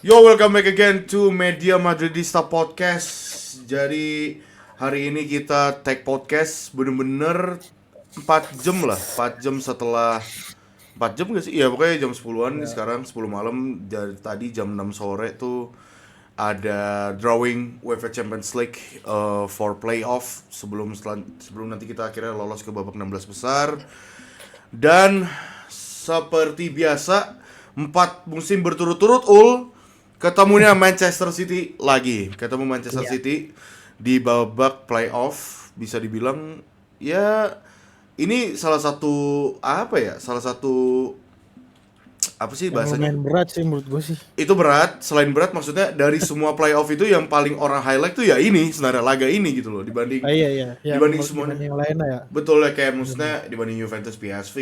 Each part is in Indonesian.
Yo, welcome back again to Media Madridista Podcast. Jadi hari ini kita take podcast bener-bener 4 jam lah, 4 jam setelah 4 jam gak sih? Iya pokoknya jam 10-an nih Ya, sekarang, 10 malam. Dari tadi jam 6 sore tuh ada drawing UEFA Champions League for playoff sebelum nanti kita akhirnya lolos ke babak 16 besar. Dan seperti biasa 4 musim berturut-turut ketemunya Manchester City lagi. Ketemu Manchester iya. City di babak playoff, bisa dibilang ya ini salah satu apa ya? Salah satu apa sih Yang bahasanya? lumayan berat sih menurut gue sih. Itu berat, selain berat maksudnya dari semua playoff itu yang paling orang highlight tuh ya ini sebenarnya laga ini gitu loh dibanding Iya iya, yang dibanding semuanya. dibanding yang lain lah ya. Betul ya, kayak Bener. maksudnya dibanding Juventus, PSV,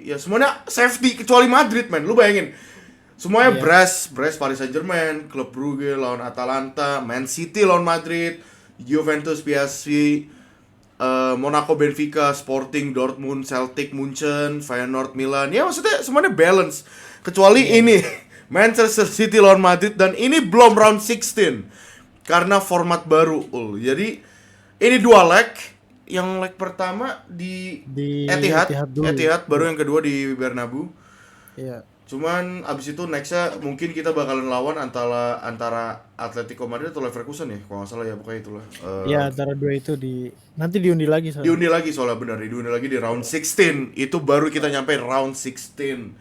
ya semuanya safety kecuali Madrid, men. Lu bayangin. Semuanya Iya. Brest Paris Saint-Germain, Klub Brugge lawan Atalanta, Man City lawan Madrid, Juventus, PSV, Monaco, Benfica, Sporting, Dortmund, Celtic, Munchen, Feyenoord, Milan. Ya maksudnya semuanya balance. Kecuali Iya ini iya. Manchester City lawan Madrid, dan ini belum round 16 karena format baru. Jadi ini dua leg. Yang leg pertama di Di Etihad, Etihad dulu. Etihad, baru Iya. yang kedua di Bernabeu. Iya. Cuman abis itu nextnya mungkin kita bakalan lawan antara antara Atletico Madrid atau Leverkusen ya, kalau nggak salah ya, pokoknya itulah. Iya, antara dua itu nanti diundi lagi soalnya. Diundi lagi soalnya, benar, diundi lagi di round 16. Itu baru kita nyampe round 16.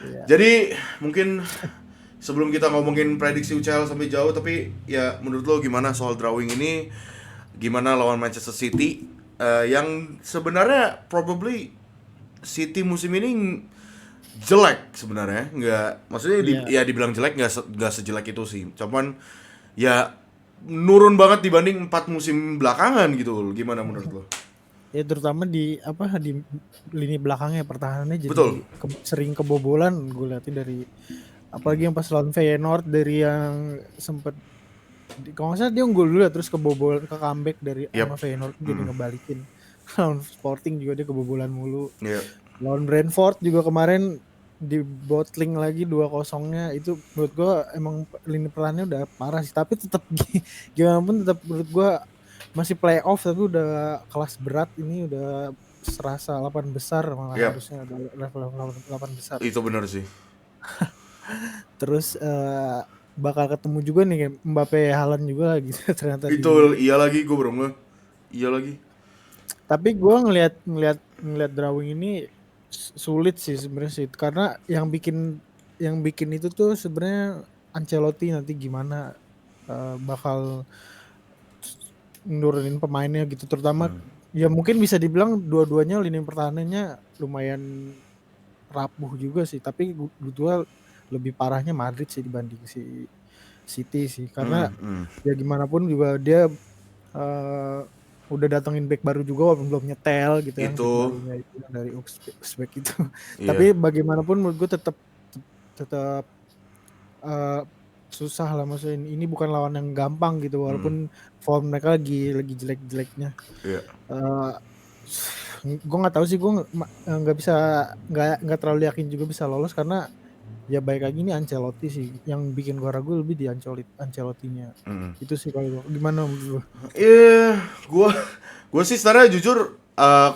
Iya. Jadi mungkin sebelum kita ngomongin prediksi UCL sampai jauh, tapi ya menurut lo gimana soal drawing ini? Gimana lawan Manchester City? Yang sebenarnya probably City musim ini jelek sebenarnya, nggak, maksudnya Iya. ya dibilang jelek, nggak sejelek itu sih, cuman ya nurun banget dibanding 4 musim belakangan gitu. Gimana menurut lo? Ya terutama di apa di lini belakangnya pertahanannya Betul. jadi sering kebobolan gue liatin dari apalagi yang pas lawan Feyenoord dari yang sempet kalau nggak salah dia unggul dulu ya terus kebobolan ke comeback dari Yap. sama Feyenoord jadi ngebalikin. Lawan Sporting juga dia kebobolan mulu. Yap. Lawan Brentford juga kemarin di bottling lagi 2-0-nya itu menurut gua emang lini perannya udah parah sih tapi tetap gimana pun tetap menurut gua masih playoff tapi udah kelas berat ini udah serasa 8 besar malah Yap. harusnya ada level 8 besar. Itu benar sih. Terus bakal ketemu juga nih kayak Mbappe Haaland juga lagi ternyata di. Itu iya lagi, gue baru nge iya lagi. Tapi gue ngelihat drawing ini sulit sih sebenarnya sih karena yang bikin itu tuh sebenarnya Ancelotti nanti gimana bakal nurunin pemainnya gitu terutama ya mungkin bisa dibilang dua-duanya lini pertahanannya lumayan rapuh juga sih tapi gue lebih parahnya Madrid sih dibanding si City sih karena ya gimana pun juga dia eh, udah datengin back baru juga walaupun belum nyetel gitu yang back Itu barunya itu yang dari Uzbek itu. iya. Tapi bagaimanapun menurut gue tetap eh, susah lah maksudnya ini bukan lawan yang gampang gitu walaupun form mereka lagi jelek-jeleknya. Iya. Eh gue nggak tahu sih gue nggak bisa nggak terlalu yakin juga bisa lolos karena ya baik lagi ini Ancelotti sih yang bikin gue ragu lebih di Ancelottinya itu sih kalau gimana menurut lu? Iya, gua sih sebenarnya jujur,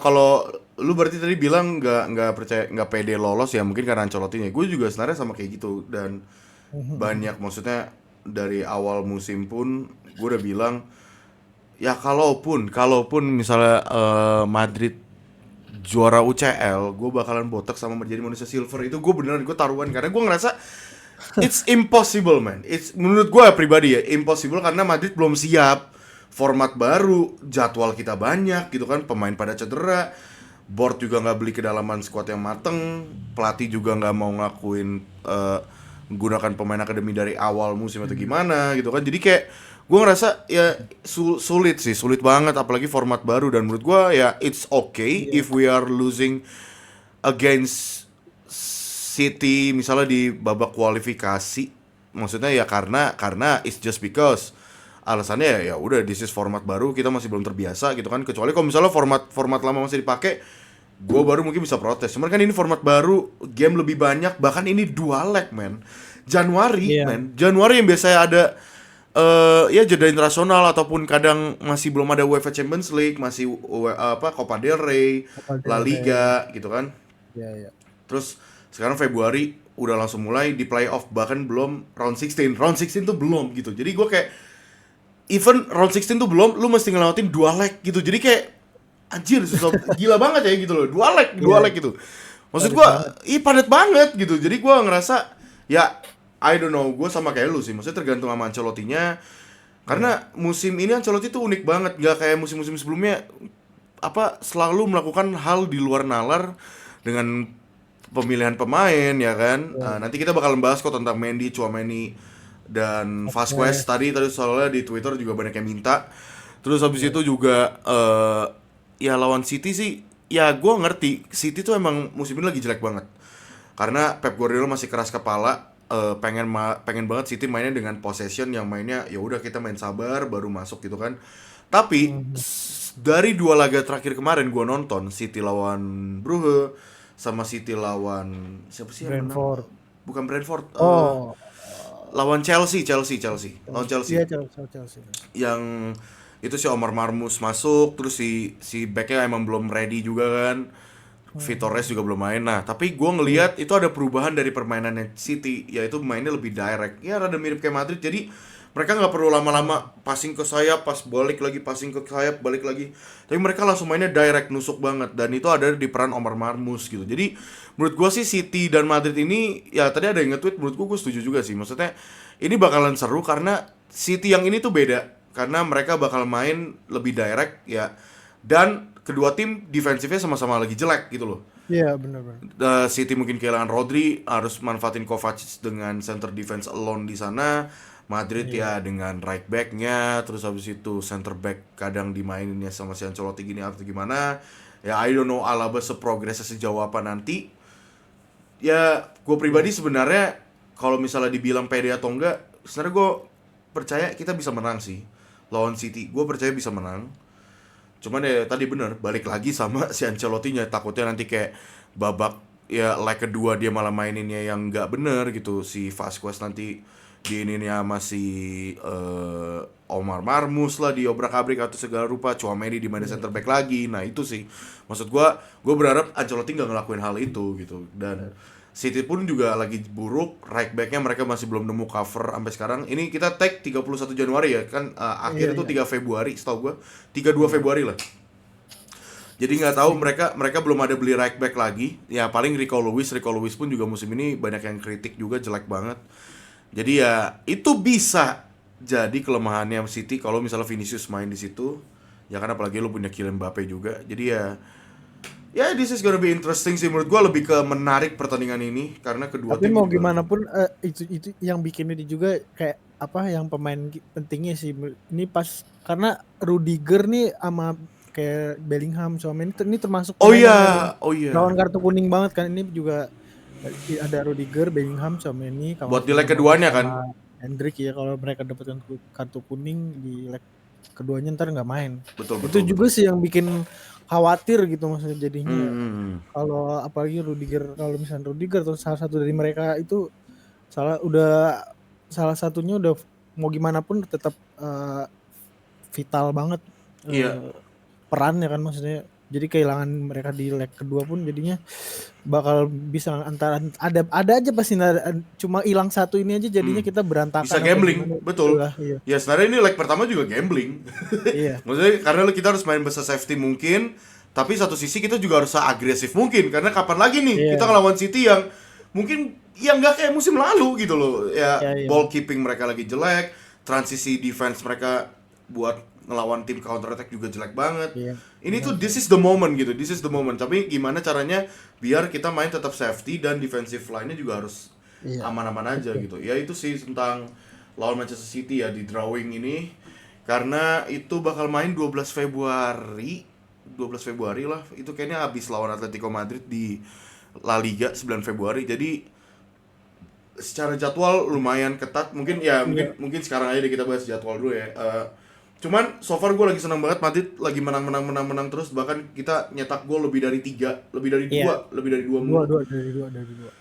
kalau lu berarti tadi bilang nggak percaya, nggak pede lolos ya, mungkin karena Ancelotti-nya. Gue juga sebenarnya sama kayak gitu, dan banyak, maksudnya dari awal musim pun gue udah bilang ya kalaupun kalaupun misalnya Madrid juara UCL, gue bakalan botak sama menjadi manusia silver. Itu gue beneran, gue taruhan, karena gue ngerasa it's impossible, man. It's, menurut gue pribadi ya, impossible karena Madrid belum siap. Format baru, jadwal kita banyak gitu kan, pemain pada cedera, board juga nggak beli kedalaman squad yang mateng, pelatih juga nggak mau ngakuin menggunakan pemain akademi dari awal musim atau gimana gitu kan. Jadi kayak gue ngerasa ya sulit sih, sulit banget, apalagi format baru. Dan menurut gue ya it's okay Iya. if we are losing against City misalnya di babak kualifikasi. Maksudnya ya karena it's just because alasannya ya udah, this is format baru, kita masih belum terbiasa gitu kan. Kecuali kalau misalnya format lama masih dipakai, gue baru mungkin bisa protes. Cuman kan ini format baru, game lebih banyak, bahkan ini dua leg, man. Januari, Iya, men. Januari yang biasanya ada ya jeda internasional ataupun kadang masih belum ada UEFA Champions League, masih apa Copa del Rey, Copa La del Rey. Liga gitu kan. Iya, iya. Terus sekarang Februari udah langsung mulai di playoff, bahkan belum round 16. Round 16 tuh belum gitu. Jadi gue kayak even round 16 tuh belum, lu mesti ngelewatin 2 leg gitu. Jadi kayak anjir susah gila banget ya gitu loh. Iya, 2 leg gitu. Maksud padat gua, banget. padat banget gitu. Jadi gua ngerasa ya I don't know, gue sama kayak lu sih. Maksudnya tergantung sama Ancelotti-nya. Iya. Karena musim ini Ancelotti tuh unik banget, nggak kayak musim-musim sebelumnya apa selalu melakukan hal di luar nalar dengan pemilihan pemain ya kan. Iya. Nanti kita bakal bahas kok tentang Mendy, Tchouaméni dan Vasquez Oke. tadi soalnya di Twitter juga banyak yang minta. Terus habis Iya. itu juga ya lawan City sih ya gue ngerti City tuh emang musim ini lagi jelek banget. Karena Pep Guardiola masih keras kepala, pengen banget City mainnya dengan possession yang mainnya ya udah kita main sabar baru masuk gitu kan. Tapi Mhm. dari 2 laga terakhir kemarin gua nonton City lawan Brugge sama City lawan siapa sih yang menang? Brentford. Bukan Brentford, Oh, lawan Chelsea, lawan Chelsea. Chelsea Iya, Chelsea, Chelsea. yang itu si Omar Marmus masuk, terus si backnya emang belum ready juga kan. Mhm. Vitores juga belum main. Nah, tapi gue Iya. ngelihat itu ada perubahan dari permainannya City, yaitu mainnya lebih direct. Ya rada mirip kayak Madrid. Jadi mereka nggak perlu lama-lama passing ke sayap, pas balik lagi passing ke sayap, balik lagi. Tapi mereka langsung mainnya direct, nusuk banget. Dan itu ada di peran Omar Marmus gitu. Jadi menurut gue sih City dan Madrid ini, ya tadi ada yang nge-tweet, menurut gue setuju juga sih. Maksudnya ini bakalan seru karena City yang ini tuh beda. Karena mereka bakal main lebih direct ya. Dan kedua tim defensifnya sama-sama lagi jelek gitu loh. Iya, benar-benar. City mungkin kehilangan Rodri, harus manfaatin Kovacic dengan center defense alone di sana. Madrid Iya. ya dengan right backnya, terus habis itu center back kadang dimaininnya sama si Ancelotti gini atau gimana. Ya I don't know Alaba seprogresnya sejauh apa nanti. Ya gue pribadi Iya. sebenarnya kalau misalnya dibilang pede atau enggak, sebenarnya gue percaya kita bisa menang sih lawan City. Gue percaya bisa menang. Cuman ya tadi bener balik lagi sama si Ancelotti-nya, takutnya nanti kayak babak ya leg kedua dia malah maininnya yang nggak bener gitu, si Vasquez nanti di ininya masih Omar Marmus lah diobrak-abrik atau segala rupa, Tchouaméni dimainin Iya. center back lagi. Nah itu sih maksud gue berharap Ancelotti nggak ngelakuin hal itu gitu. Dan City pun juga lagi buruk, right backnya mereka masih belum nemu cover sampai sekarang. Ini kita tag 31 Januari ya kan, Iya, akhir itu iya. 3 Februari setahu gue, 32 Iya. Februari lah. Jadi nggak tahu Iya. mereka belum ada beli right back lagi. Ya paling Rico Lewis pun juga musim ini banyak yang kritik juga jelek banget. Jadi ya itu bisa jadi kelemahannya City kalau misalnya Vinicius main di situ. Ya kan apalagi lu punya Kylian Mbappe juga. Jadi ya this is gonna be interesting sih menurut gua, lebih ke menarik pertandingan ini karena kedua Tapi tim mau juga. gimana pun itu yang bikin ini juga kayak apa yang pemain pentingnya sih ini pas karena Rudiger nih sama kayak Bellingham sama ini termasuk Oh pemain iya, yang oh iya. lawan kartu kuning banget kan ini juga ada Rudiger, Bellingham sama ini Buat di leg Camavinga Marmus keduanya kan. sama Hendrik ya kalau mereka dapatkan kartu kuning di leg keduanya ntar nggak main. Betul Itu betul juga betul. sih yang bikin khawatir gitu maksudnya jadinya Hmm. kalau apalagi Rudiger kalau misalnya Rudiger atau salah satu dari mereka itu udah salah satunya udah mau gimana pun tetap vital banget Iya. perannya kan maksudnya. Jadi kehilangan mereka di leg kedua pun jadinya bakal bisa antara ada aja pasti cuma hilang satu ini aja jadinya kita Bisa berantakan apa gambling, gimana betul. itulah iya. Ya sebenarnya ini leg pertama juga gambling. Iya. Maksudnya karena kita harus main se-safety mungkin, tapi satu sisi kita juga harus seagresif mungkin karena kapan lagi nih kita Iya. ngelawan City yang mungkin yang nggak kayak musim lalu gitu loh. Ya Iya, iya. ball keeping mereka lagi jelek, transisi defense mereka buat ngelawan tim counter attack juga jelek banget. Iya. Ini Benar tuh sih. this is the moment gitu, this is the moment. Tapi gimana caranya biar kita main tetap safety dan defensive line-nya juga harus Iya. aman-aman aja Betul. gitu. Ya itu sih tentang lawan Manchester City ya di drawing ini. Karena itu bakal main 12 Februari. 12 Februari lah. Itu kayaknya habis lawan Atletico Madrid di La Liga 9 Februari. Jadi secara jadwal lumayan ketat. Mungkin ya Iya. mungkin sekarang aja deh kita bahas jadwal dulu ya. Cuman so far gue lagi senang banget Madrid lagi menang terus, bahkan kita nyetak gol lebih dari 3, lebih dari Iya. 2, lebih dari 2 Dua, mulu. dua dari dua.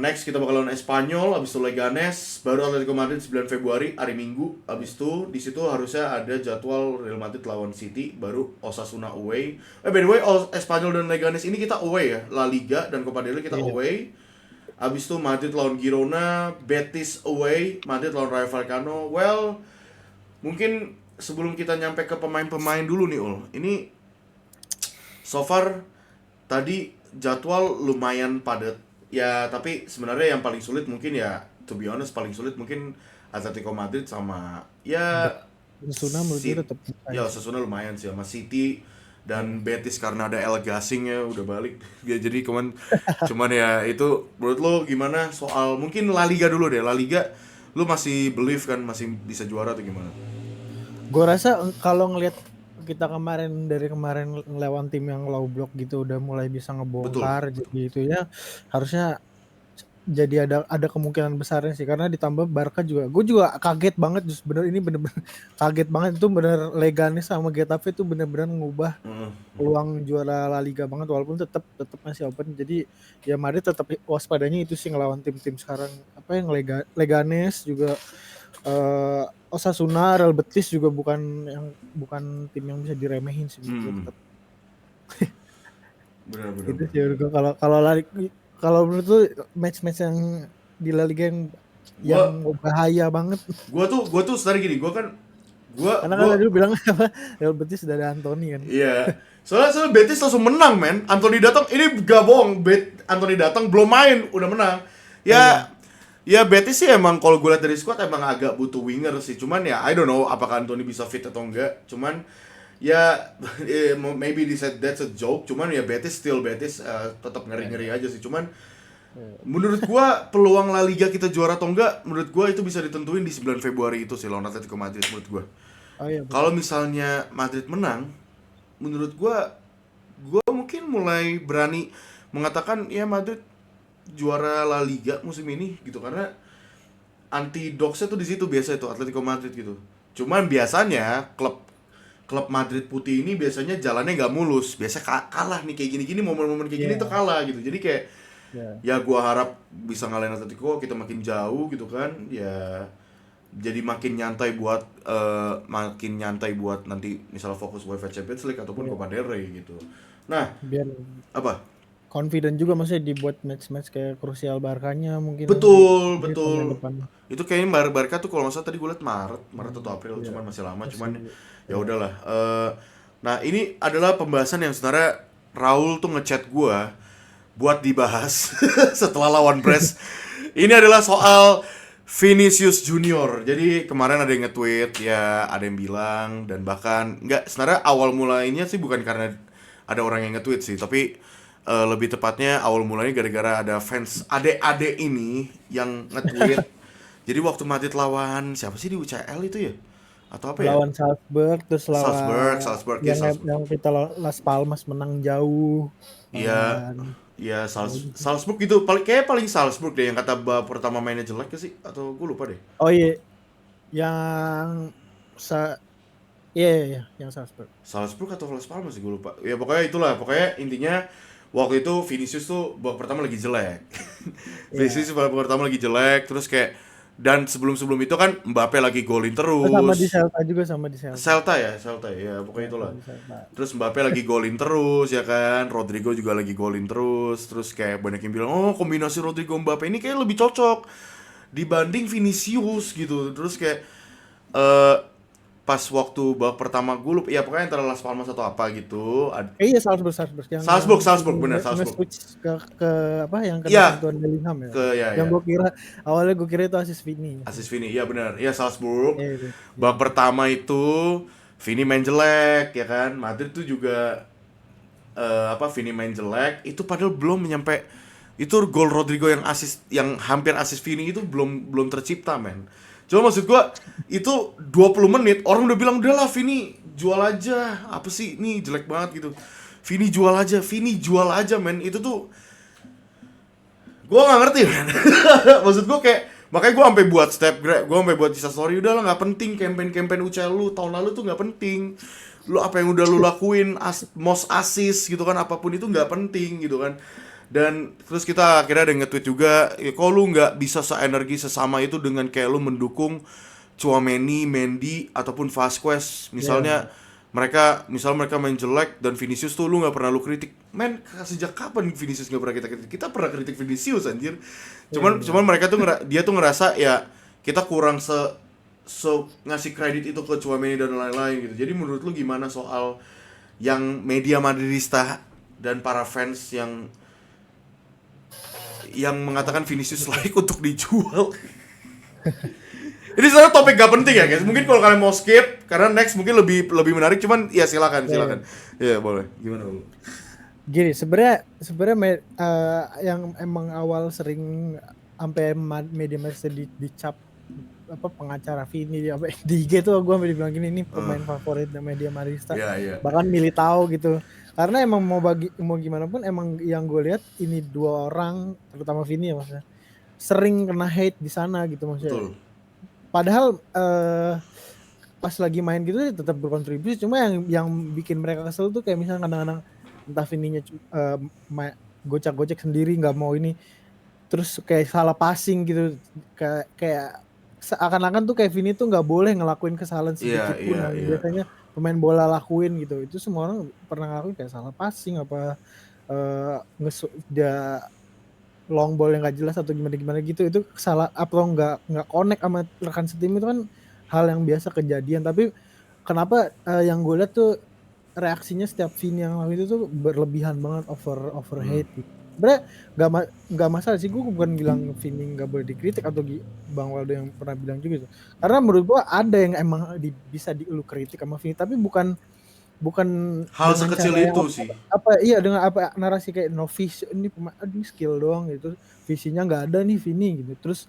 Next kita bakal lawan Espanyol, abis itu Leganes, baru Atletico Madrid 9 Februari hari Minggu. Abis itu di situ harusnya ada jadwal Real Madrid lawan City, baru Osasuna away. By the way, Espanyol dan Leganes ini kita away ya, La Liga dan Copa del Rey kita Iya. away. Abis itu Madrid lawan Girona, Betis away, Madrid lawan Rayo Vallecano. Well, mungkin sebelum kita nyampe ke pemain-pemain dulu nih Ul. Ini so far tadi jadwal lumayan padat. Ya, tapi sebenarnya yang paling sulit mungkin ya, to be honest, paling sulit mungkin Atletico Madrid sama ya Osasuna menurut gue City. tetap Ya, Osasuna lumayan sih sama City dan Betis karena ada El Gasing ya udah balik. Ya jadi cuman ya itu menurut lo gimana soal mungkin La Liga dulu deh. La Liga lu masih believe kan masih bisa juara atau gimana? Gue rasa kalau ngelihat kita dari kemarin ngelawan tim yang low block gitu udah mulai bisa Betul. ngebongkar, jadi itu ya harusnya jadi ada kemungkinan besarnya sih, karena ditambah Barca juga. Gue juga kaget banget ini bener-bener kaget banget itu, bener Leganes sama Getafe itu bener-bener ngubah peluang juara La Liga banget, walaupun tetap masih open. Jadi ya Madrid tetap waspadanya itu sih ngelawan tim-tim sekarang, apa yang Leganes juga, Osasuna, Real Betis juga bukan tim yang bisa diremehin sih menurut gue tetap. Benar. Itu sih menurut gue, kalau menurut lu match-match yang di La Liga yang bahaya banget. Gua tuh sebenarnya gini, Karena kan tadi lu bilang apa, Real Betis udah ada Anthony kan. Iya. Soalnya Betis langsung menang, men. Anthony datang, ini gak bohong. Anthony datang belum main, udah menang. Ya, ya Betis sih emang kalau gue lihat dari squad emang agak butuh winger sih. Cuman ya I don't know apakah Anthony bisa fit atau enggak. Cuman ya maybe that's a joke. Cuman ya Betis tetap ngeri-ngeri aja sih. Cuman menurut gua peluang La Liga kita juara atau enggak, menurut gua itu bisa ditentuin di 9 Februari itu sih lawan Atletico Madrid menurut gua. Kalau misalnya Madrid menang, menurut gua mungkin mulai berani mengatakan ya Madrid juara La Liga musim ini gitu, karena anti dogsnya tuh di situ biasa itu Atletico Madrid gitu. Cuman biasanya klub Madrid putih ini biasanya jalannya nggak mulus, biasa kalah nih kayak gini-gini, momen-momen kayak gini tuh kalah gitu. Jadi kayak ya gua harap bisa ngalahin Atletico, kita makin jauh gitu kan. Ya jadi makin nyantai buat nanti misalnya fokus UEFA Champions League ataupun Copa del Rey gitu. Nah, biar apa? Confident juga maksudnya dibuat match-match kayak krusial Barkanya mungkin. Betul. Itu kayaknya Barca tuh kalau nggak salah tadi gue liat Maret atau April, cuman masih lama, cuman ya udahlah. Nah, ini adalah pembahasan yang sebenarnya Raul tuh ngechat gue buat dibahas setelah lawan Brest. Ini adalah soal Vinicius Junior. Jadi kemarin ada yang nge-tweet, ya ada yang bilang, dan bahkan sebenarnya awal mulainya sih bukan karena ada orang yang nge-tweet sih, tapi lebih tepatnya awal mulanya gara-gara ada fans adek-adek ini yang nge-tweet. Jadi waktu Madrid lawan siapa sih di UCL itu ya? Atau apa ya? Lawan Salzburg, terus lawan Salzburg. yang kita Las Palmas menang jauh. Iya, Salzburg gitu. Paling Salzburg deh yang kata pertama mainnya jelek sih, atau gue lupa deh. Oh iya. Yang yang Salzburg. Salzburg atau Las Palmas sih gue lupa. Ya pokoknya itulah, pokoknya intinya waktu itu Vinicius tuh babak pertama lagi jelek. Vinicius babak pertama lagi jelek, terus kayak, dan sebelum itu kan Mbappe lagi golin terus. Sama di Celta. Celta ya, pokoknya itulah. Terus Mbappe lagi golin terus ya kan, Rodrigo juga lagi golin terus kayak banyak yang bilang, oh kombinasi Rodrigo Mbappe ini kayak lebih cocok dibanding Vinicius gitu. Terus kayak pas waktu babak pertama gue lupa, ya pokoknya antara Las Palmas atau apa gitu. Iya, Salzburg benar Salzburg. Switch ke apa yang kena Antoine Bellingham ya. Yang awalnya gue kira itu asis Vini. Iya benar. Iya, Salzburg. Babak pertama itu Vini main jelek ya kan. Madrid tuh juga Vini main jelek, itu padahal belum nyampe, itu gol Rodrigo yang hampir asis Vini itu belum tercipta, men. Cuma maksud gua itu 20 menit orang udah bilang udahlah Vini jual aja. Apa sih ini jelek banget gitu. Vini jual aja men. Itu tuh gua enggak ngerti men. Maksud gua kayak makanya gua sampai buat gua sampai buat Instastory, udahlah enggak penting campaign UCL lu tahun lalu tuh enggak penting. Lu apa yang udah lu lakuin most assist gitu kan, apapun itu enggak penting gitu kan. Dan terus kita akhirnya ada nge-tweet juga, ya, kok lu nggak bisa seenergi sesama itu dengan kayak lu mendukung Tchouaméni, Mendy ataupun Vasquez. Iya. Misal mereka main jelek dan Vinicius tuh lu nggak pernah lu kritik. Men, sejak kapan Vinicius nggak pernah kita kritik? Kita pernah kritik Vinicius anjir. Iya Cuman benar. cuman mereka tuh dia tuh ngerasa ya kita kurang se ngasih kredit itu ke Tchouaméni dan lain-lain gitu. Jadi menurut lu gimana soal yang media Madridista dan para fans yang mengatakan Vinicius layak untuk dijual? Ini sebenarnya topik gak penting ya guys. Mungkin kalau kalian mau skip karena next mungkin lebih lebih menarik. Cuman ya silakan Iya, iya. silakan. Iya boleh. Gimana lu? Gini, sebenarnya sebenarnya yang emang awal sering sampai media Manchester dicap apa pengacara Vini apa di IG tuh gue sampai dibilang gini, ini pemain favorit media Marista, Iya iya. bahkan Militao gitu. Karena emang mau gimana pun emang yang gue lihat ini dua orang terutama Vini ya maksudnya sering kena hate di sana gitu maksudnya. Betul. Padahal pas lagi main gitu dia tetap berkontribusi, cuma yang bikin mereka kesel tuh kayak misalnya kadang-kadang entah Vininya gocek-gocek sendiri nggak mau ini, terus kayak salah passing gitu, kayak seakan-akan tuh kayak Vini tuh nggak boleh ngelakuin kesalahan Iya sedikit pun iya yang iya. biasanya pemain bola lakuin gitu. Itu semua orang pernah ngelakuin kayak salah passing apa dia long ball yang nggak jelas atau gimana gitu, itu salah apa nggak connect sama rekan setim, itu kan hal yang biasa kejadian. Tapi kenapa yang gue lihat tuh reaksinya setiap Vini yang lalu itu tuh berlebihan banget, over hate gitu. Sebenarnya nggak masalah sih, gue bukan bilang Vini nggak boleh dikritik atau Bang Waldo yang pernah bilang juga gitu. Karena menurut gue ada yang emang bisa lu kritik sama Vini, tapi bukan Hal dengan sekecil cara yang itu sih. iya dengan apa narasi kayak no vision, ini pemain aduh skill doang gitu, visinya nggak ada nih Vini gitu, terus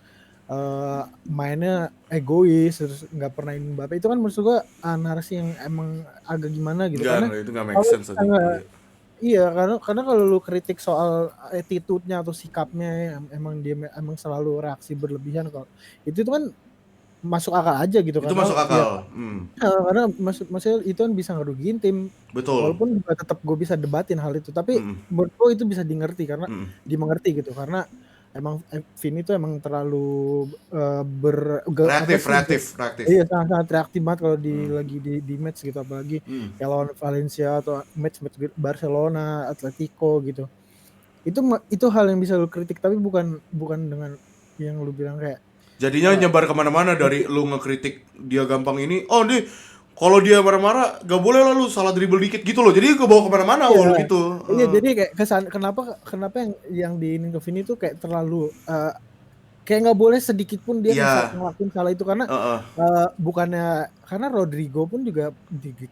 mainnya egois, terus nggak pernah ini Mbappe, itu kan maksud gua narasi yang emang agak gimana gitu. Enggak, Karena itu nggak make kalau sense aja. misalnya Iya. iya, karena kalau lu kritik soal attitude-nya atau sikapnya yang emang dia emang selalu reaksi berlebihan, kalau itu tuh kan masuk akal aja gitu, Itu karena masuk ya akal. karena maksudnya itu kan bisa ngerugiin tim. Betul. Walaupun juga tetap gue bisa debatin hal itu, tapi Mm, menurut gue itu bisa mm. dimengerti gitu, karena emang Vini itu emang terlalu apa Reaktif, sih, reaktif, reaktif. iya sangat reaktif banget kalau lagi di match gitu, apalagi Mm. kayak lawan Valencia atau match Barcelona, Atletico gitu. Itu hal yang bisa lu kritik, tapi bukan bukan dengan yang lu bilang kayak Jadinya eh, nyebar kemana-mana dari lu ngekritik dia gampang ini. Oh nih, kalau dia marah-marah gak boleh lah lu salah dribble dikit gitu loh. Jadi kebawa kemana-mana iya. lu gitu. Iya, jadi kayak kenapa kenapa yang diinin ke Vini tuh kayak terlalu kayak nggak boleh sedikit pun dia Iya. ngelakuin salah itu, karena Heeh. bukannya karena Rodrigo pun juga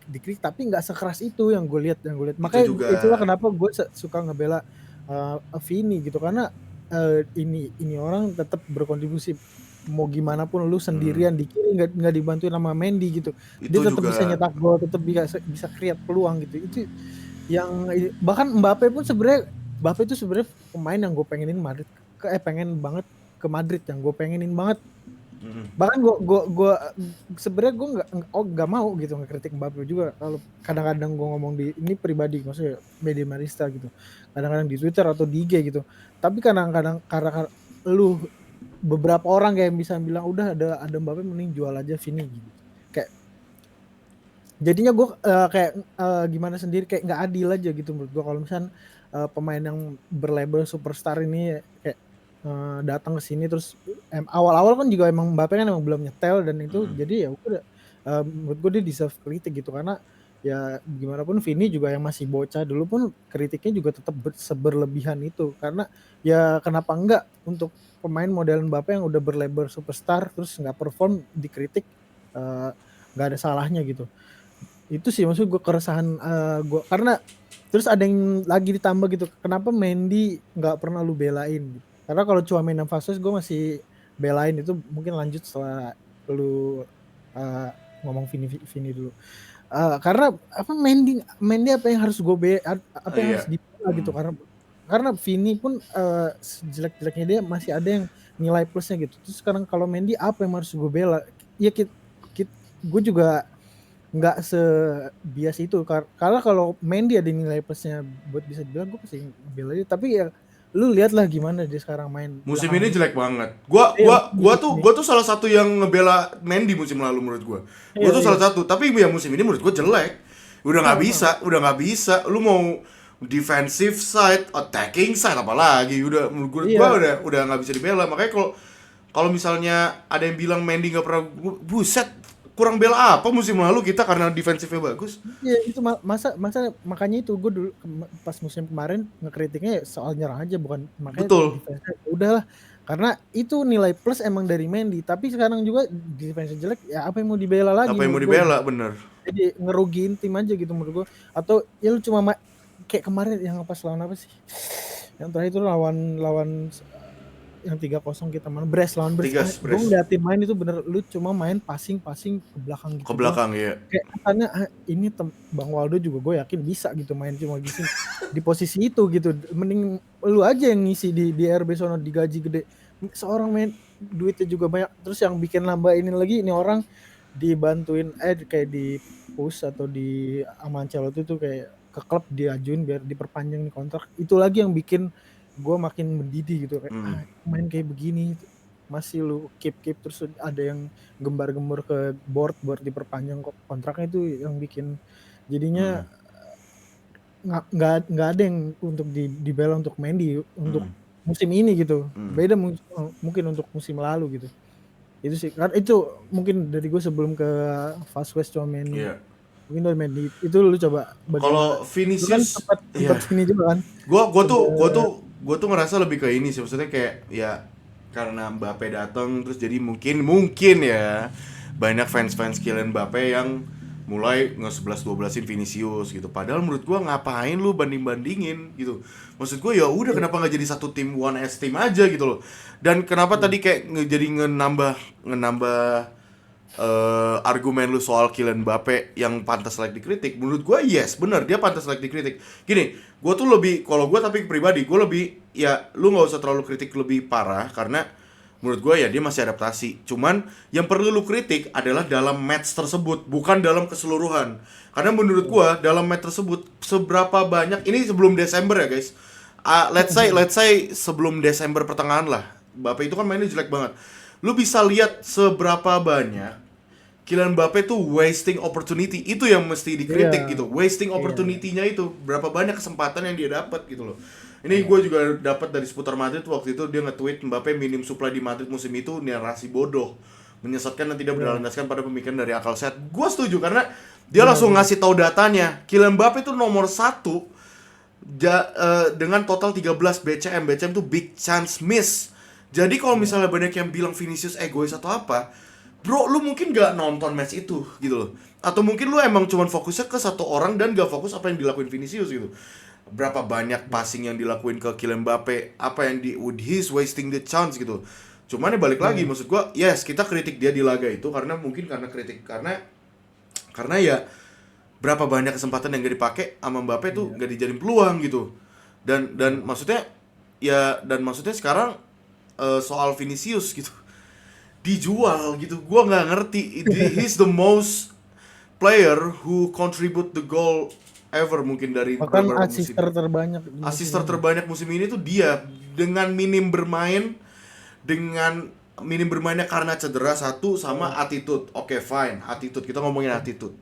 dikritik tapi nggak sekeras itu yang gue lihat, Itu makanya juga. itulah kenapa gue suka ngebela Vini gitu, karena ini orang tetap berkontribusi, mau gimana pun lu sendirian di kiri nggak dibantuin sama Mendy gitu, dia Itu tetap bisa juga. nyetak gol, tetap bisa create peluang gitu. Itu yang bahkan Mbappe itu sebenarnya pemain yang gue pengenin Madrid, pengen banget ke Madrid, yang gue pengenin banget. Mm. Bahkan gue sebenarnya gue nggak mau gitu ngekritik Mbappe juga, kalau kadang-kadang gue ngomong di ini pribadi, maksudnya media Marista gitu, kadang-kadang di Twitter atau di IG gitu. Tapi kadang-kadang karena lu beberapa orang kayak bisa bilang udah ada Mbappe mending jual aja Vini gitu, kayak jadinya gue kayak gimana sendiri, kayak nggak adil aja gitu menurut gue kalau misalnya pemain yang berlabel superstar ini kayak datang ke sini, terus awal-awal kan juga emang Mbappe kan emang belum nyetel dan itu, jadi ya udah menurut gue dia deserve kritik gitu, karena ya gimana pun Vini juga yang masih bocah dulu pun kritiknya juga tetap seberlebihan itu, karena ya kenapa enggak untuk pemain model Mbappe yang udah berlabel superstar terus nggak perform dikritik, nggak ada salahnya gitu. Itu sih maksud gue keresahan gue, karena terus ada yang lagi ditambah gitu, kenapa Mendy nggak pernah lu belain gitu. Karena kalau Tchouaméni dan Vasquez gue masih belain, itu mungkin lanjut setelah lu ngomong Vini dulu. Karena apa Mendy apa yang harus gue apa yang harus Iya. dibela gitu, karena Vini pun jelek-jeleknya dia masih ada yang nilai plusnya gitu. Terus sekarang kalau Mendy apa yang harus gue bela? Ya gue juga nggak sebias itu, karena kalau Mendy ada nilai plusnya buat bisa dibilang gue pasti bela dia, tapi ya Lu lihatlah gimana dia sekarang main Musim ini belakangan ini. jelek banget. Gua Iya, gua gua musim tuh ini. gua tuh salah satu yang ngebela Mendy musim lalu menurut gua. Gua Iya, tuh salah iya. satu, tapi ya musim ini menurut gua jelek. Sama, sama. Udah nggak bisa. Lu mau defensive side, attacking side apalagi udah menurut gua Iya, udah nggak bisa dibela. Makanya kalau kalau misalnya ada yang bilang Mendy nggak pernah buset, kurang bela apa musim lalu kita karena defensifnya bagus. iya itu masa masa makanya itu gue dulu pas musim kemarin ngekritiknya ya soal nyerang aja bukan makanya Betul. defense ya udahlah karena itu nilai plus emang dari Mendy tapi sekarang juga defense jelek ya apa yang mau dibela lagi Apa yang mau menurut gue dibela bener. jadi ngerugiin tim aja gitu menurut gue atau ya lu cuma kayak kemarin yang pas lawan apa sih yang terakhir itu lawan lawan yang 3-0 kita mana lawan Brest Tigas, gue Bres. ngeliatin main itu bener lu cuma main passing ke belakang Ke gitu doang belakang ya. kayak kesannya ini Bang Waldo juga gue yakin bisa gitu main cuma di posisi itu gitu mending lu aja yang ngisi di RB sono digaji gede seorang main duitnya juga banyak terus yang bikin nambah ini lagi ini orang dibantuin kayak di push atau di sama Ancelotti tuh kayak ke klub diajuin biar diperpanjang nih kontrak itu lagi yang bikin gue makin mendidih gitu kayak main kayak begini masih lu keep terus ada yang gembar-gembor ke board buat diperpanjang kontraknya itu yang bikin jadinya nggak ada yang untuk dibela untuk Mendy untuk musim ini gitu beda mungkin untuk musim lalu gitu itu sih kan itu mungkin dari gue sebelum ke Vasquez cuma main Iya. mungkin dari Mendy itu lu coba bagaimana Kalau lu kan Vinicius, sempat ya, sini juga kan gua tuh gua tuh ngerasa lebih ke ini sih, maksudnya kayak ya karena Mbappe datang terus jadi mungkin ya banyak fans Kylian Mbappe yang mulai nge-11-12in Vinicius gitu. Padahal menurut gua ngapain lu banding-bandingin gitu. Maksud gua ya udah iya kenapa nggak jadi satu tim one S team aja gitu loh. Dan kenapa iya tadi kayak jadi ngenambah argumen lu soal Kylian Mbappe yang pantas like dikritik, menurut gue yes bener dia pantas like dikritik. Gini, gue tuh lebih kalau gue tapi pribadi gue lebih ya lu nggak usah terlalu kritik lebih parah karena menurut gue ya dia masih adaptasi. Cuman yang perlu lu kritik adalah dalam match tersebut bukan dalam keseluruhan. Karena menurut gue dalam match tersebut seberapa banyak ini sebelum Desember ya guys. Let's say sebelum Desember pertengahan lah. Mbappe itu kan mainnya jelek banget. Lu bisa lihat seberapa banyak Kylian Mbappe tuh wasting opportunity. Itu yang mesti iya dikritik gitu. Wasting iya opportunity-nya itu. Berapa banyak kesempatan yang dia dapat gitu loh. Ini iya gue juga dapat dari seputar Madrid waktu itu dia nge-tweet Mbappe minim supply di Madrid musim itu narasi bodoh. Menyesatkan dan tidak iya berlandaskan pada pemikiran dari akal sehat. Gue setuju karena dia langsung benar-benar ngasih tahu datanya. Kylian Mbappe itu nomor 1 dengan total 13 BCM. BCM itu big chance miss. Jadi kalau iya misalnya banyak yang bilang Vinicius egois atau apa, bro, lu mungkin gak nonton match itu gitu loh. Atau mungkin lu emang cuman fokusnya ke satu orang dan gak fokus apa yang dilakuin Vinicius gitu. Berapa banyak passing yang dilakuin ke Kylian Mbappe, apa yang he's wasting the chance gitu. Cuman ya balik lagi iya maksud gua, yes, kita kritik dia di laga itu karena mungkin karena kritik karena ya berapa banyak kesempatan yang gak dipakai sama Mbappe tuh iya gak dijadiin peluang gitu. Dan iya maksudnya sekarang soal Vinicius gitu dijual gitu, gua nggak ngerti. He's the most player who contribute the goal ever mungkin dari bahkan beberapa musim. asister terbanyak di musim Asister ini terbanyak musim ini tuh dia dengan dengan minim bermainnya karena cedera satu sama iya attitude. Oke, fine, attitude. Kita ngomongin attitude.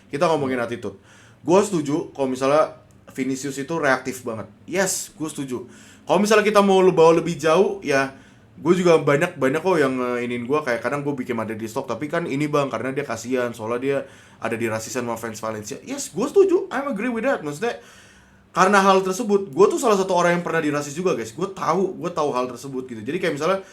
Kita iya ngomongin attitude. Gue setuju kalau misalnya Vinicius itu reaktif banget. Yes, gue setuju. Kalau misalnya kita mau bawa lebih jauh, ya gue juga banyak banyak kok yang iniin gue kayak kadang gue bikin ada di stok tapi kan ini bang karena dia kasihan soalnya dia ada di rasisan sama fans Valencia. Yes, gue setuju. I'm agree with that. Maksudnya karena hal tersebut, gue tuh salah satu orang yang pernah dirasis juga guys. Gue tahu hal tersebut gitu. Jadi kayak misalnya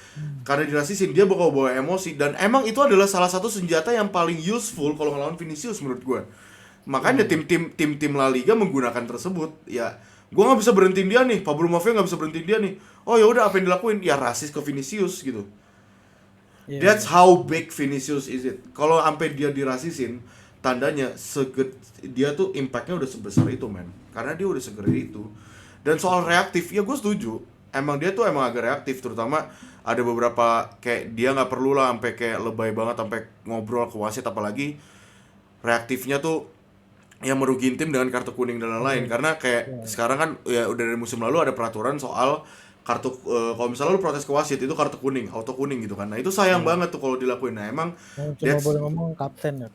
karena dirasisin dia bakal bawa emosi dan emang itu adalah salah satu senjata yang paling useful kalau ngelawan Vinicius menurut gue. iya Makanya tim-tim La Liga menggunakan tersebut. Ya, gue nggak bisa berhentiin dia nih. Pablo Mafia nggak bisa berhentiin dia nih. Oh ya udah apa yang dilakuin? Ya rasis ke Vinicius gitu. iya That's iya how big Vinicius is it. Kalau sampai dia dirasisin, tandanya dia tuh impactnya udah sebesar itu men. Karena dia udah segede itu. Dan soal reaktif, ya gue setuju. Emang dia tuh emang agak reaktif, terutama ada beberapa kayak dia nggak perlu lah sampai kayak lebay banget sampai ngobrol ke wasit apalagi reaktifnya tuh yang merugiin tim dengan kartu kuning dan lain-lain iya karena kayak iya sekarang kan ya udah dari musim lalu ada peraturan soal kalau misalnya lu protes ke wasit itu kartu kuning, auto kuning gitu kan. Nah, itu sayang Iya. banget tuh kalau dilakuin. Nah, emang Yang cuma that's boleh ngomong kapten itu.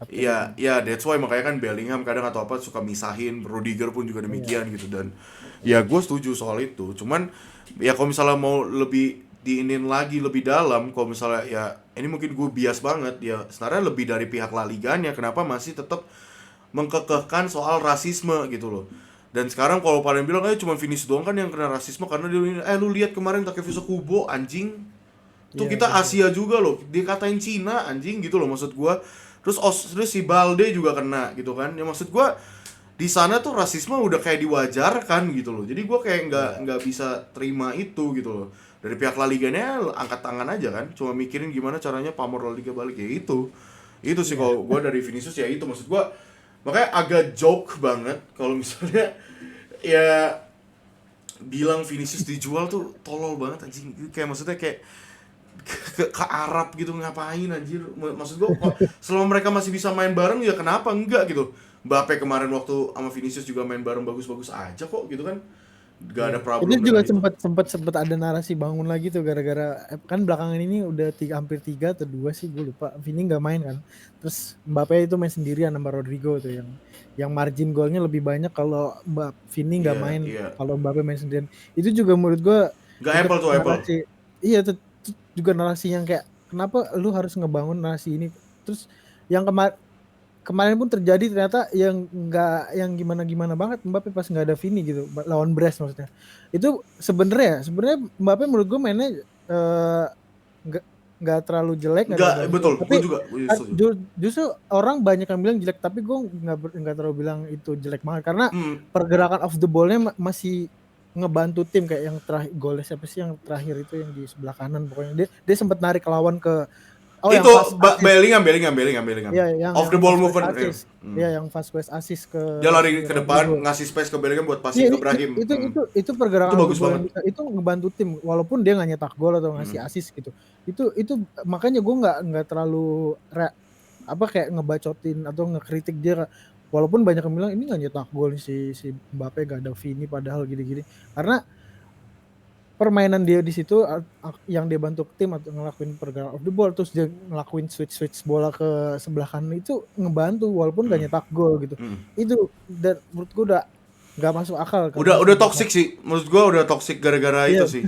that's why makanya kan Bellingham kadang atau apa suka misahin, Rudiger pun juga Iya. demikian gitu. Dan ya gue setuju soal itu. Cuman ya kalau misalnya mau lebih diinin lagi lebih dalam, kalau misalnya ya ini mungkin gue bias banget ya, sebenarnya lebih dari pihak La Liganya kenapa masih tetap mengkekehkan soal rasisme gitu loh. Dan sekarang kalau pada bilang cuma Vinicius doang kan yang kena rasisme karena dia ini, lu lihat kemarin Takefusa Kubo anjing. Tuh Iya kita betul. Asia juga loh, dikatain Cina anjing gitu loh maksud gua. Terus si Balde juga kena gitu kan. Ya maksud gua di sana tuh rasisme udah kayak diwajarkan gitu loh. Jadi gua kayak Iya. nggak bisa terima itu gitu loh. Dari pihak La Liganya angkat tangan aja kan, cuma mikirin gimana caranya pamor La Liga balik ya itu. Itu sih Iya. kalau gua dari Vinicius ya itu maksud gua. Makanya agak joke banget kalau misalnya ya bilang Vinicius dijual tuh tolol banget anjing. Kayak maksudnya kayak ke Arab gitu ngapain anjir. Maksud gua kok selama mereka masih bisa main bareng ya kenapa enggak gitu. Mbappe kemarin waktu sama Vinicius juga main bareng bagus-bagus aja kok gitu kan. Gak Iya. ada Itu problem juga dengan itu. sempat ada narasi bangun lagi tuh gara-gara kan belakangan ini udah hampir 3 atau 2 sih gue lupa. Vini nggak main kan. Terus Mbappe itu main sendirian sama Rodrigo tuh yang margin golnya lebih banyak kalau Vini nggak Iya, main, iya. kalau Mbappe main sendirian. Itu juga menurut gue Gak itu Apple tuh Apple. narasi. Iya itu juga narasi yang kayak kenapa lu harus ngebangun narasi ini. Terus yang kemarin pun terjadi ternyata yang nggak yang gimana banget Mbappe pas nggak ada Vini gitu lawan Brest maksudnya. Itu sebenarnya Mbappe menurut gue mainnya nggak terlalu jelek, nggak Enggak, terlalu bagus, betul. tapi Gue setuju. justru orang banyak yang bilang jelek, tapi gue nggak terlalu bilang itu jelek banget karena Hmm, pergerakan off the ball-nya masih ngebantu tim. Kayak yang terakhir golnya siapa sih yang terakhir itu yang di sebelah kanan, pokoknya dia sempat narik lawan ke yang itu fast assist. Bellingham. Iya, Off yang the ball Vasquez movement. Iya. assist. Iya, yang Vasquez assist ke Dia lari si ke depan, Rodrigo. ngasih space ke Bellingham buat Iya, passing ke Brahim. itu Itu pergerakan off the bagus ball banget. yang bisa itu ngebantu tim walaupun dia nggak nyetak gol atau ngasih Hmm. assist gitu. Itu makanya gue nggak terlalu kayak ngebacotin atau ngekritik dia, walaupun banyak yang bilang ini nggak nyetak gol si Mbappe, gak ada Vini padahal gini-gini. Karena permainan dia di situ yang dia bantu tim atau ngelakuin pergerakan off the ball, terus dia ngelakuin switch bola ke sebelah kanan itu ngebantu walaupun gak nyetak gol gitu. Hmm. Itu dan menurut gue udah nggak masuk akal karena Udah toxic sih. Menurut gua udah toxic gara-gara iya. itu sih.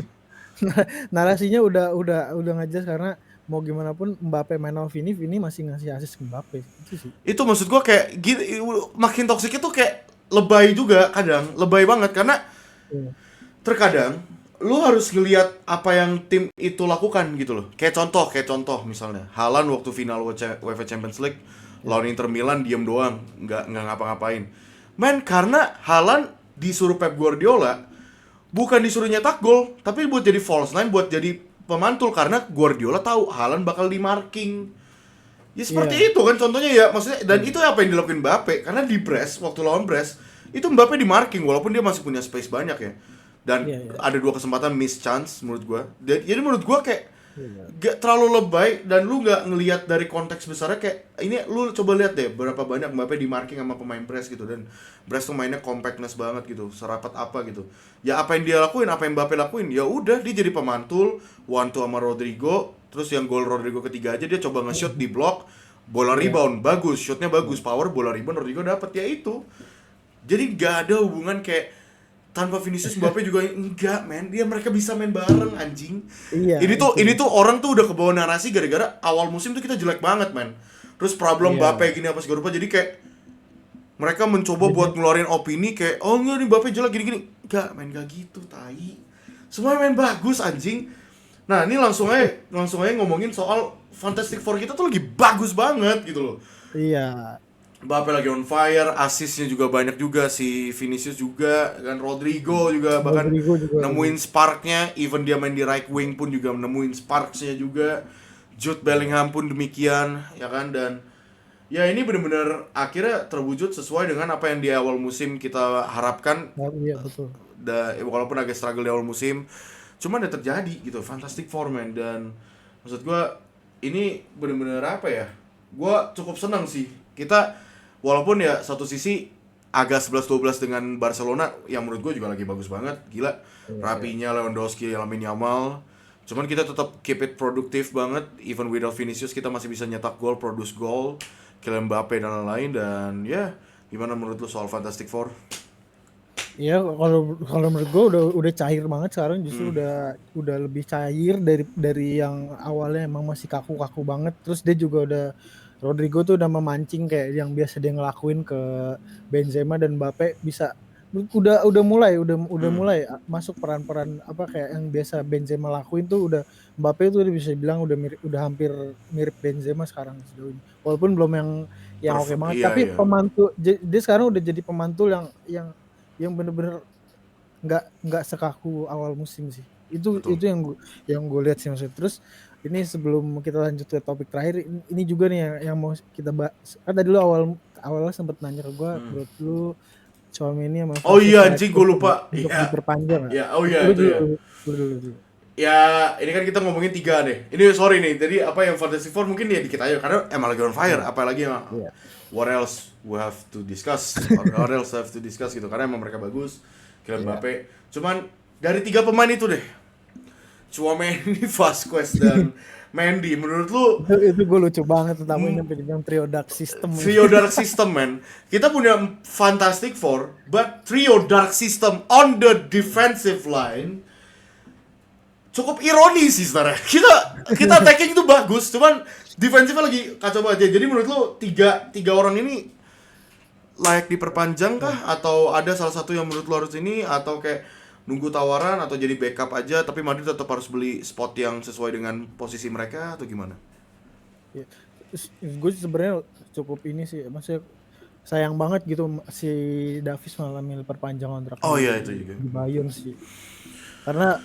Narasinya udah nggak jelas karena mau gimana pun Mbappe main sama Vini masih ngasih assist ke Mbappe itu sih. Itu maksud gua kayak makin toxic itu kayak lebay juga kadang, lebay banget karena Iya. terkadang lu harus ngelihat apa yang tim itu lakukan gitu loh. Kayak contoh misalnya Haaland waktu final UEFA Champions League lawan Inter Milan diem doang, nggak ngapa-ngapain. Men, karena Haaland disuruh Pep Guardiola bukan disuruh nyetak gol, tapi buat jadi false nine, buat jadi pemantul karena Guardiola tahu Haaland bakal di marking. Ya seperti Iya. itu kan contohnya ya, maksudnya dan itu apa yang dilakuin Mbappe karena di Brest waktu lawan Brest itu Mbappe di marking walaupun dia masih punya space banyak ya. Dan Iya. ada 2 kesempatan miss chance menurut gua. Jadi menurut gua kayak Iya. gak terlalu lebay dan lu nggak ngelihat dari konteks besarnya. Kayak ini lu coba lihat deh berapa banyak Mbappe di marking sama pemain Brest gitu, dan Brest tuh mainnya compactness banget gitu, serapat apa gitu. Ya apa yang dia lakuin, apa yang Mbappe lakuin, ya udah dia jadi pemantul one two sama Rodrigo. Terus yang gol Rodrigo ketiga aja dia coba nge-shoot di block, bola Iya. rebound bagus, shootnya bagus, power, bola rebound Rodrigo dapat ya itu. Jadi gak ada hubungan kayak tanpa Vinicius Mbappe juga enggak, men. Mereka bisa main bareng anjing. Iya, Ini tuh orang tuh udah kebawa narasi gara-gara awal musim tuh kita jelek banget, men. Terus problem Iya. Mbappe gini apa segala rupa, jadi kayak mereka mencoba Jadi- buat ngeluarin opini kayak oh enggak nih Mbappe jelek gini-gini. Enggak, main gak gitu, tai. Semua main bagus anjing. Nah, ini langsung aja ngomongin soal Fantastic Four kita tuh lagi bagus banget gitu loh. Iya. Mbappe lagi on fire, assistnya juga banyak juga, si Vinicius juga, kan Rodrigo juga bahkan Rodrigo juga. nemuin sparknya, even dia main di right wing pun juga nemuin sparksnya juga. Jude Bellingham pun demikian, ya kan, dan ya ini benar-benar akhirnya terwujud sesuai dengan apa yang di awal musim kita harapkan. Iya, betul. Walaupun agak struggle di awal musim, cuman udah terjadi gitu, Fantastic Four, man. Dan maksud gua ini benar-benar apa ya, gua cukup senang sih kita. Walaupun ya satu sisi agak 11-12 dengan Barcelona yang menurut gue juga lagi bagus banget. Gila, Iya, iya. rapinya Lewandowski, Lamine Yamal. Cuman kita tetap keep it produktif banget. Even without Vinicius kita masih bisa nyetak gol, produce gol, Kylian Mbappe dan lain-lain. Dan ya, gimana menurut lu soal Fantastic Four? Iya, kalau kalau menurut gue udah cair banget sekarang, justru udah lebih cair dari yang awalnya emang masih kaku-kaku banget. Terus dia juga Rodrigo tuh udah memancing kayak yang biasa dia ngelakuin ke Benzema dan Mbappe, bisa udah mulai masuk peran-peran apa kayak yang biasa Benzema lakuin tuh, udah Mbappe tuh udah bisa bilang udah hampir mirip Benzema sekarang sejauh ini. Walaupun belum yang oke banget, Iya, tapi iya. dia sekarang udah jadi pemantul yang bener-bener nggak sekaku awal musim sih. Itu Betul. yang gue lihat sih maksudnya. Terus ini sebelum kita lanjut ke topik terakhir, ini juga nih yang mau kita bahas. Kan tadi lu awalnya sempat nanya ke gue, menurut lu Tchouaméni sama Oh Vinicius iya layak anjing, gue lupa. untuk Iya. diperpanjang nggak? Ya, oh iya Lu itu dulu, ya. dulu. Ya, ini kan kita ngomongin 3 deh. Ini sorry nih, jadi apa yang Fantasy Four mungkin ya dikit aja karena emang lagi on fire. Iya, Apalagi yang iya. what else we have to discuss, or what else have to discuss gitu karena emang mereka bagus. Kylian Iya. Mbappe. Cuman dari 3 pemain itu deh, Tchouaméni, Vasquez dan Mendy. Menurut lu Itu gue lucu banget, terutama ini sampai dibilang trio dark system. trio dark system man? Kita punya Fantastic Four, but trio dark system on the defensive line cukup ironis sih sebenarnya. Kita attacking itu bagus, cuman defensifnya lagi kacau banget ya. Jadi menurut lu tiga orang ini layak diperpanjang kah? Atau ada salah satu yang menurut lu harus ini? Atau kayak nunggu tawaran atau jadi backup aja tapi Madrid tetap harus beli spot yang sesuai dengan posisi mereka atau gimana? Ya, gue sebenarnya cukup ini sih, maksudnya sayang banget gitu si Davis malah milih perpanjang kontrak Oh iya itu juga. di Bayern sih. Karena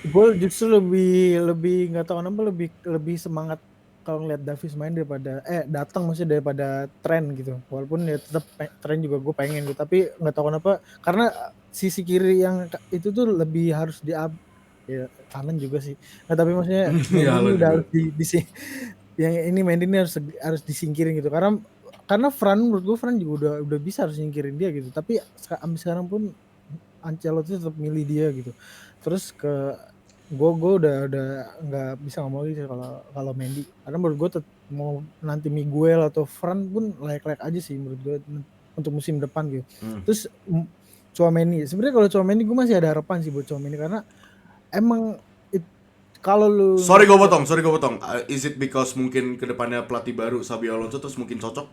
gue justru lebih nggak tahu kenapa lebih semangat kalau ngeliat Davis main daripada datang maksudnya daripada tren gitu. Walaupun ya tetap tren juga gue pengen gitu, tapi nggak tahu kenapa karena sisi kiri yang itu tuh lebih harus ya kanan juga sih. Nah tapi maksudnya Iya Mendy ini lo udah juga. harus yang ini Mendy ini harus disingkirin gitu karena menurut gue Fran juga udah bisa harus nyingkirin dia gitu, tapi sampai sekarang pun Ancelotti tetap milih dia gitu. Terus gue udah nggak bisa ngomong lagi kalau Mendy, karena menurut gue mau nanti Miguel atau Fran pun layak aja sih menurut gue untuk musim depan gitu. Terus Tchouaméni, sebenarnya kalau Tchouaméni gue masih ada harapan sih buat Tchouaméni karena emang kalau lu Sorry gue potong. Is it because mungkin kedepannya pelatih baru Xabi Alonso terus mungkin cocok?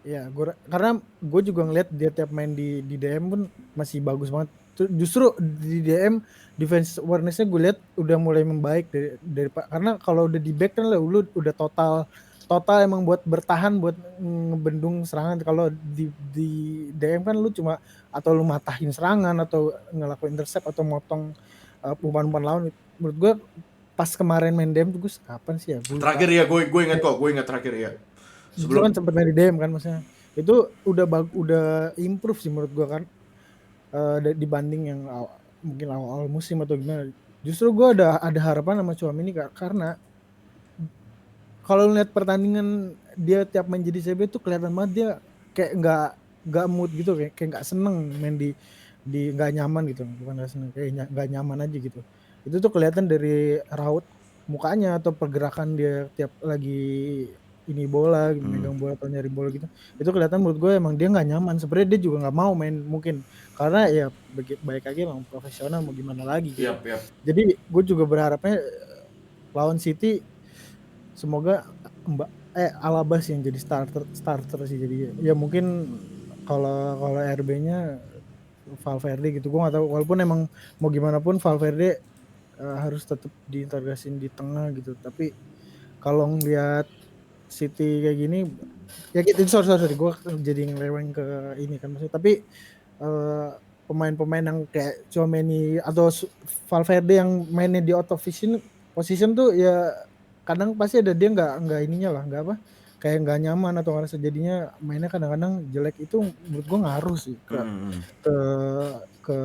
ya karena gue juga ngeliat dia tiap main di DM pun masih bagus banget. Justru di DM defense awareness-nya gue lihat udah mulai membaik dari karena kalau udah di back kan lu udah total emang buat bertahan, buat ngebendung serangan. Kalau di DM kan lu cuma atau lu matahin serangan atau ngelakuin intercept atau motong umpan-umpan lawan. Menurut gue pas kemarin main DM tuh gue kapan sih ya? Terakhir ya gue ingat kok, gue ingat terakhir ya. Itu kan sempet main di DM kan maksudnya. Itu udah improve sih menurut gue kan. Dibanding yang mungkin awal musim atau gimana. Justru gue ada harapan sama Tchouaméni karena kalau lihat pertandingan dia tiap main jadi CB tuh kelihatan banget dia kayak nggak mood gitu, kayak nggak seneng main di nggak nyaman gitu, bukan nggak seneng, kayak nggak nyaman aja gitu. Itu tuh kelihatan dari raut mukanya atau pergerakan dia tiap lagi ini bola, megang bola atau nyari bola gitu. Itu kelihatan menurut gue emang dia nggak nyaman. Sebenarnya dia juga nggak mau main mungkin karena ya baik lagi emang profesional, mau gimana lagi gitu. Yap. Jadi gue juga berharapnya lawan City semoga Alaba sih yang jadi starter sih, jadi ya mungkin kalau RB-nya Valverde gitu. Gue nggak tahu, walaupun emang mau gimana pun Valverde harus tetap diintegrasin di tengah gitu. Tapi kalau ngeliat City kayak gini ya gitu, sorry gue jadi ngeleweng ke ini kan maksudnya. Tapi pemain-pemain yang kayak Tchouaméni atau Valverde yang mainnya di out of position tuh ya kadang pasti ada dia nggak ininya lah, nggak apa, kayak nggak nyaman atau ngerasa jadinya mainnya kadang-kadang jelek. Itu menurut gue ngaruh sih ke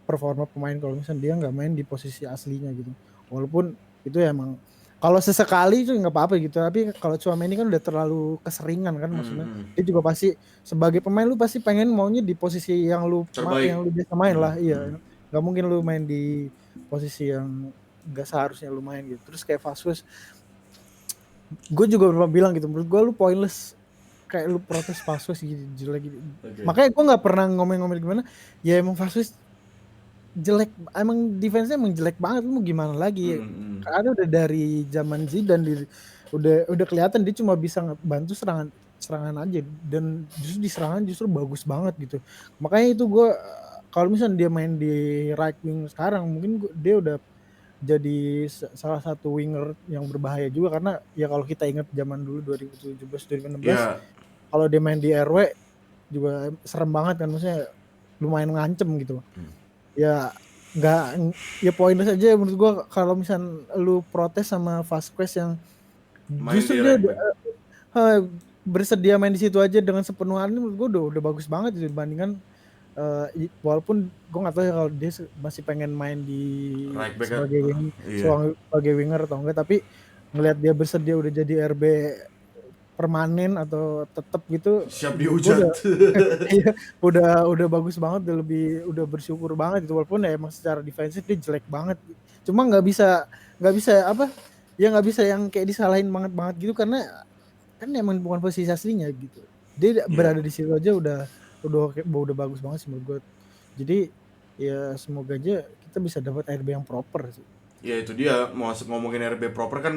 performa pemain kalau misalnya dia nggak main di posisi aslinya gitu. Walaupun itu emang Kalau sesekali itu nggak apa-apa gitu, tapi kalau Tchouaméni kan udah terlalu keseringan kan, maksudnya dia juga pasti sebagai pemain lu pasti pengen maunya di posisi yang Terbaik. biasa main lah, iya. Nggak mungkin lu main di posisi yang nggak seharusnya lu main gitu. Terus kayak Vasquez, gue juga pernah bilang gitu, menurut gue lu pointless kayak lu protes Vasquez gitu jelek gitu. Oke. Makanya gue nggak pernah ngomel-ngomel gimana. Ya emang Vasquez jelek, emang defense-nya emang jelek banget, lu mau gimana lagi. Karena udah dari zaman Zidane udah kelihatan dia cuma bisa bantu serangan aja, dan justru di serangan justru bagus banget gitu. Makanya itu gue kalau misalnya dia main di right wing sekarang mungkin dia udah jadi salah satu winger yang berbahaya juga, karena ya kalau kita ingat zaman dulu 2017 2016 Ya, kalau dia main di RW juga serem banget kan, maksudnya lumayan ngancem gitu. Ya nggak, ya pointless aja menurut gua kalau misal lu protes sama Vasquez yang main justru di dia right back. eh, bersedia main di situ aja dengan sepenuh hati, menurut gua udah bagus banget itu dibandingkan walaupun gue nggak tahu ya kalau dia masih pengen main di Right back kan. sebagai Iya. sebagai winger atau enggak, tapi ngelihat dia bersedia udah jadi RB permanen atau tetap gitu, Siap gue udah dihujat. iya, udah bagus banget, udah bersyukur banget gitu, walaupun ya emang secara defensif dia jelek banget. Cuma nggak bisa apa ya, nggak bisa yang kayak disalahin banget banget gitu, karena kan emang bukan posisi aslinya gitu. Dia Iya. berada di situ aja udah bagus banget sih menurut gue. Jadi ya semoga aja kita bisa dapat RB yang proper sih. Ya itu dia, mau ngomongin RB proper kan,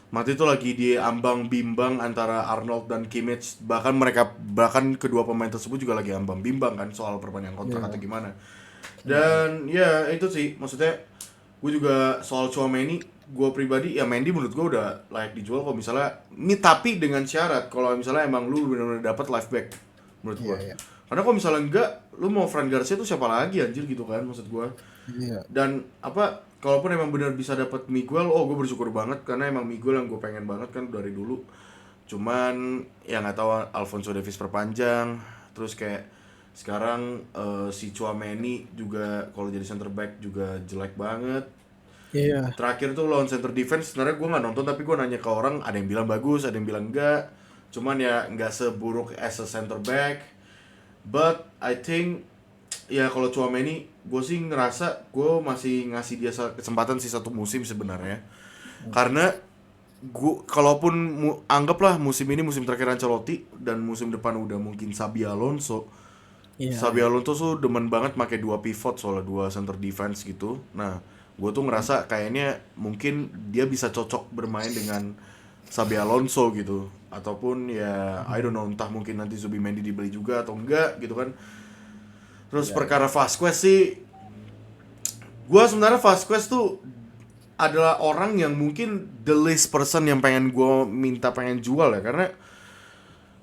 Mati itu lagi di ambang bimbang antara Arnold dan Kimmich. Bahkan kedua pemain tersebut juga lagi ambang bimbang kan soal perpanjangan kontrak atau Iya. gimana. Dan ya itu sih, maksudnya gue juga soal Tchouaméni, gue pribadi ya Mendy menurut gue udah layak dijual kalau misalnya tapi dengan syarat kalau misalnya emang lu benar-benar dapat left back menurut Iya, gue. iya. Karena kalau misalnya enggak, lu mau Fran Garcia tuh siapa lagi anjir gitu kan maksud gue. Iya. Dan apa, kalaupun emang benar bisa dapat Miguel, oh gue bersyukur banget karena emang Miguel yang gue pengen banget kan dari dulu. Cuman ya nggak tahu, Alphonso Davies perpanjang, terus kayak sekarang si Tchouaméni juga kalau jadi center back juga jelek banget. Iya. Terakhir tuh lawan center defense, sebenarnya gue nggak nonton tapi gue nanya ke orang, ada yang bilang bagus, ada yang bilang enggak. Cuman ya nggak seburuk as a center back. But I think ya kalau Tchouaméni, gue sih ngerasa gue masih ngasih dia kesempatan sih satu musim sebenarnya. Karena kalaupun anggaplah musim ini musim terakhir Ancelotti dan musim depan udah mungkin Xabi Alonso. Iya, Xabi iya. Alonso tuh demen banget pakai dua pivot, soalnya dua center defense gitu. Nah, gue tuh ngerasa kayaknya mungkin dia bisa cocok bermain dengan Xabi Alonso gitu. Ataupun ya I don't know, entah mungkin nanti Zubimendi dibeli juga atau enggak gitu kan. Terus Iya, iya. perkara Vasquez sih, gue sebenarnya Vasquez tuh adalah orang yang mungkin the least person yang pengen jual ya, karena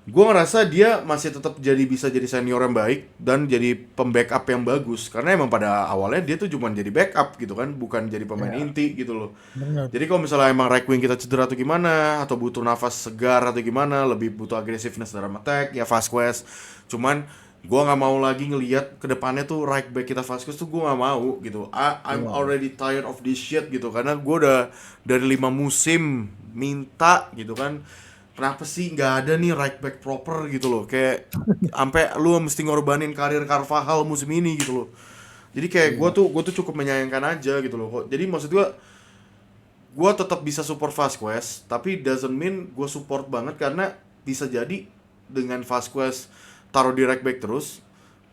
gue ngerasa dia masih tetap bisa jadi senior yang baik dan jadi pembackup yang bagus, karena emang pada awalnya dia tuh cuma jadi backup gitu kan, bukan jadi pemain Iya, inti gitu loh. benar. Jadi kalau misalnya emang right wing kita cedera atau gimana, atau butuh nafas segar atau gimana, lebih butuh aggressiveness dalam attack, ya Vasquez. Cuman gue nggak mau lagi ngelihat kedepannya tuh right back kita Vasquez tuh, gue nggak mau gitu. I'm Iya. already tired of this shit gitu, karena gue udah dari 5 musim minta gitu kan. Kenapa sih nggak ada nih right back proper gitu loh, kayak sampai lu mesti ngorbanin karir Carvajal musim ini gitu loh. Jadi kayak Iya. gue tuh cukup menyayangkan aja gitu loh kok. Jadi maksud gue tetap bisa support Vasquez, tapi doesn't mean gue support banget, karena bisa jadi dengan Vasquez taruh di right back terus,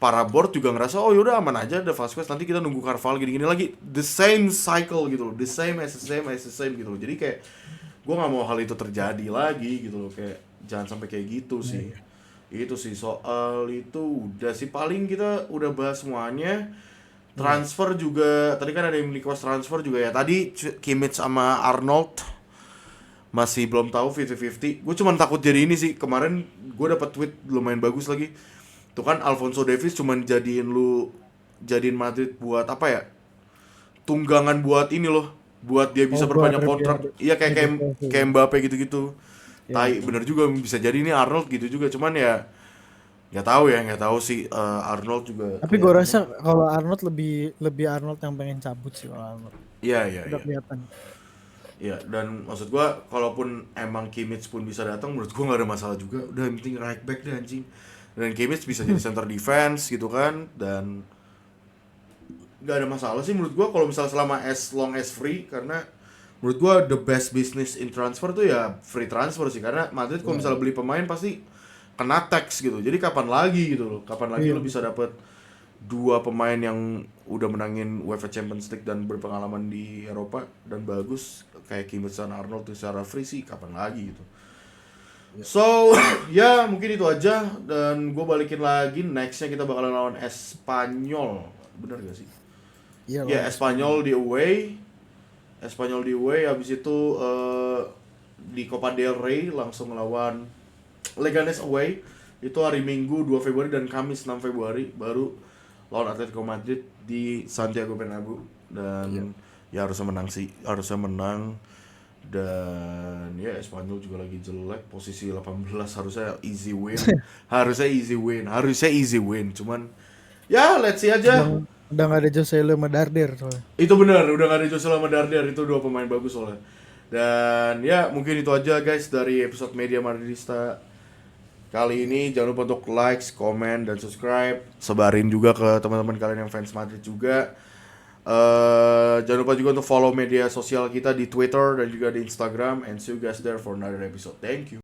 para board juga ngerasa oh yaudah aman aja ada Vasquez, nanti kita nunggu Carvalho gini-gini lagi, the same cycle gitu loh, the same as the same gitu loh. Jadi kayak gue nggak mau hal itu terjadi lagi gitu loh, kayak jangan sampai kayak gitu Iya, sih. iya. Itu sih soal itu udah sih, paling kita udah bahas semuanya. Iya. Transfer juga tadi kan ada yang request transfer juga ya. Tadi Kimmich sama Arnold masih belum tahu 50-50. Gue cuman takut jadi ini sih. Kemarin gue dapat tweet lumayan bagus lagi. Tuh kan Alphonso Davies cuman jadiin Madrid buat apa ya? Tunggangan buat ini loh. Buat dia Oh, bisa buat perpanjang kontrak. Iya kayak kayak negosiasi. kayak Mbappe gitu-gitu. Iya, Tai, iya. bener juga bisa jadi ini Arnold gitu juga. Cuman ya nggak tahu sih, Arnold juga Tapi gue kelihatannya. rasa kalau Arnold lebih lebih Arnold yang pengen cabut sih kalau Arnold. Iya iya Udah iya. kelihatan. Ya, dan maksud gua kalaupun emang Kimmich pun bisa datang, menurut gua nggak ada masalah juga. Udah yang penting right back deh anjing. Dan Kimmich bisa jadi center defense gitu kan, dan nggak ada masalah sih menurut gua kalau misalnya selama as long as free, karena menurut gua the best business in transfer tuh ya free transfer sih, karena Madrid kalau Iya, misalnya iya. beli pemain pasti kena tax gitu. Jadi kapan lagi gitu loh? Kapan lagi Iya lo bisa betul. dapet dua pemain yang udah menangin UEFA Champions League dan berpengalaman di Eropa dan bagus kayak Kimmich dan Arnold tuh secara free sih kapan lagi gitu. Iya. So ya mungkin itu aja, dan gue balikin lagi nextnya kita bakalan lawan Espanyol, bener gak sih? Iya Ya lawan Espanyol. Espanyol di away, Espanyol di away, habis itu di Copa del Rey langsung lawan Leganes away, itu hari Minggu 2 Februari dan Kamis 6 Februari baru lawan Atletico Madrid di Santiago Bernabeu. Iya. Dan ya harusnya menang sih, harusnya menang. Dan ya Espanyol juga lagi jelek, posisi 18, harusnya easy win. Harusnya easy win, cuman ya let's see Udah aja. udah nggak ada Jose sama Darder soalnya. Itu benar, udah gak ada Joshua sama Darder, itu dua pemain bagus soalnya. Dan ya mungkin itu aja guys dari episode Media Madridista kali Iya. ini. Jangan lupa untuk like, comment, dan subscribe. Sebarin juga ke teman-teman kalian yang fans Madrid juga. Jangan lupa juga untuk follow media sosial kita di Twitter dan juga di Instagram. And see you guys there for another episode. Thank you.